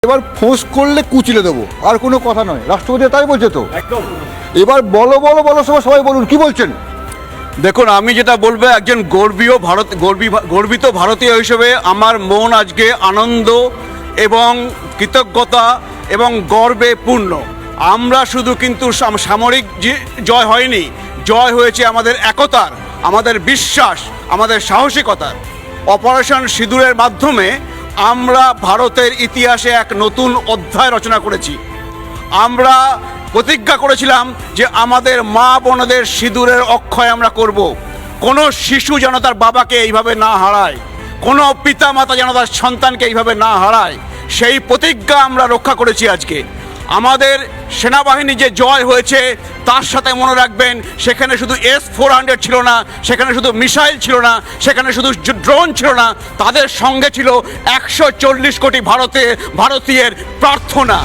এবার ফোঁস করলে কুচিলে দেবো, আর কোনো কথা নয়। রাষ্ট্রপতি তাই বলছে তো। এবার বলো বলো বলো, সবাই বলুন কি বলছেন। দেখুন, আমি যেটা বলবো, একজন গর্বিত ভারতীয় হিসেবে আমার মন আজকে আনন্দ এবং কৃতজ্ঞতা এবং গর্বে পূর্ণ। আমরা শুধু কিন্তু সামরিক জয় হয়নি, জয় হয়েছে আমাদের একতার, আমাদের বিশ্বাস, আমাদের সাহসিকতার। অপারেশন সিঁদুরের মাধ্যমে আমরা ভারতের ইতিহাসে এক নতুন অধ্যায় রচনা করেছি। আমরা প্রতিজ্ঞা করেছিলাম যে আমাদের মা বোনদের সিঁদুরের অক্ষয় আমরা করব। কোনো শিশু যেন তার বাবাকে এইভাবে না হারায়, কোনো পিতা মাতা যেন তার সন্তানকে এইভাবে না হারায়, সেই প্রতিজ্ঞা আমরা রক্ষা করেছি আজকে। আমাদের সেনাবাহিনী যে জয় হয়েছে তার সাথে মনে রাখবেন, সেখানে শুধু S-400 ছিল না, সেখানে শুধু মিসাইল ছিল না, সেখানে শুধু ড্রোন ছিল না, তাদের সঙ্গে ছিল 140 কোটি ভারতীয়ের প্রার্থনা।